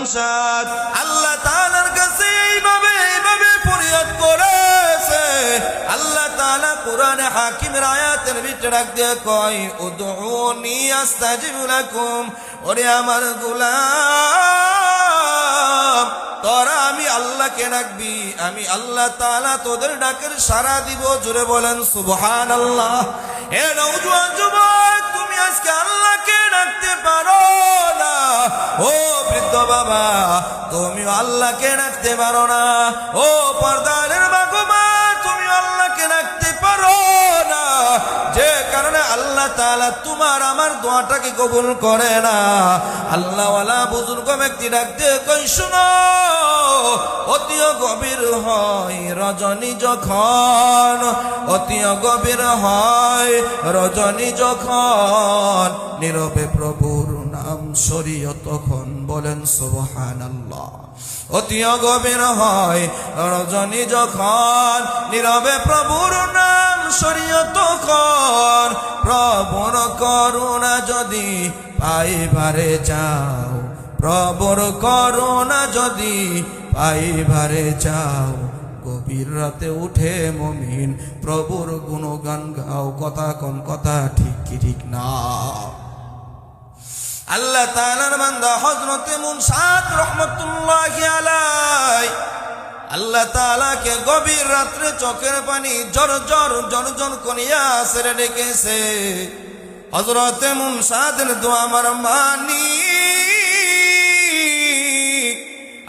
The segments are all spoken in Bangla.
মুনশাদ আল্লাহ তাআলার কাছে এইভাবে ফরিয়াদ করেছে। আল্লাহ তাআলা কোরআনে হাকিমের আয়াতের ভিতরে ডাক দিয়ে কয় উদউনি আস্তাজিব লাকুম, ওরে আমার গোলাম তোরা আমি আল্লাহকে ডাকবি, আমি আল্লাহ তাআলা তোদের ডাকের সাড়া দিব। জোরে বলেন সুবহানাল্লাহ। হে নওজোয়ান যুবক, তুমি আজকে আল্লাহকে ডাকতে পারো না? ও বৃদ্ধ বাবা, তুমি আল্লাহকে ডাকতে পারো না? ও পর্দারের মা গো মা, তুমি আল্লাহকে ডাকতে পারো না? যে কারণে আল্লাহ তাআলা তোমার আমার দোয়াটাকে কবুল করে না। আল্লাহওয়ালা বুজুর্গ ব্যক্তি ডাকতে কই শুনো, অতি গভীর হয় রজনী যখন, অতি গভীর হয় রজনী যখন, নীরবে প্রভুর নাম সরিয়ে তখন। বলেন সুবহানাল্লাহ। অতি গভীর হয় রজনী যখন, নীরবে প্রভুর নাম সরিয়ে তখন। প্রভুর করুণা যদি পাইবারে যাও, প্রভুর করুণা যদি পাইবারে যাও, গভীর রাতে উঠে মুমিন প্রভুর গুণগান গাও। কথা কোন কথা ঠিক কি ঠিক না? আল্লাহ তাআলার বান্দা হযরতে মুনশাদ রহমাতুল্লাহি আলাইহি আল্লাহ তাআলাকে গভীর রাত্রে চোখের পানি জর্জর করিয়া ছেড়ে ডেকেছে। হযরতে মুনশাদের দোয়া আমার মানি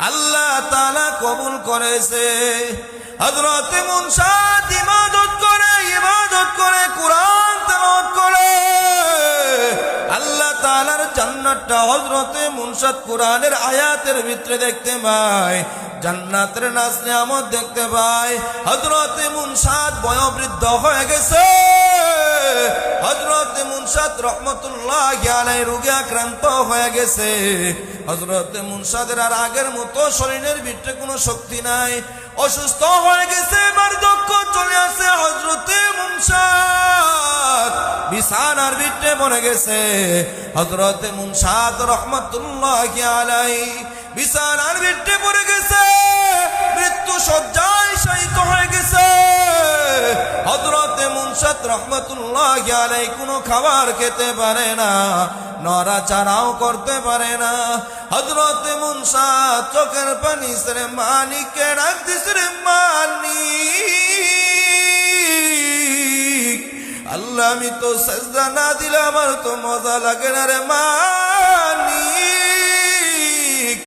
আল্লাহ তাআলা কবুল করেছে। হযরতে মুনশাদ ইবাদত করে কুরআন তেলাওয়াত করে আল্লাহ তাআলার জান্নাতটা হযরতে মুনশাদ কুরআনের আয়াতের ভিতরে দেখতে পায়, জান্নাতের নাজ নিয়ামত দেখতে পায়। হযরতে মুনশাদ বয়োবৃদ্ধ হয়ে গেছে। হযরতে মুনশাদ রহমাতুল্লাহি আলাইহি রোগে আক্রান্ত হয়ে গেছে। হযরতে মুনশাদের আর আগের মতো শরীরের ভিতরে কোনো শক্তি নাই, অসুস্থ হয়ে গেছে, বার্ধক্য চলে আসে। হযরতে মুনশাদ বিছানার ভিতরে পড়ে গেছে। হযরতে মুনশাদ রহমাতুল্লাহি আলাইহি বিছানার ভিতরে পড়ে গেছে, মৃত্যু শয্যায় শায়িত হয়ে গেছে। হযরতে মুনশাদ রহমাতুল্লাহি আলাইহি কোনো খাবার খেতে পারে না, নড়াচড়াও করতে পারে না। হযরতে মুনশাদ চোখের পানি ছেড়ে মালিককে ডাক দিছে, রে মালিক, আল্লাহ আমি তো সেজদা না দিলে আমার তো মজা লাগে না রে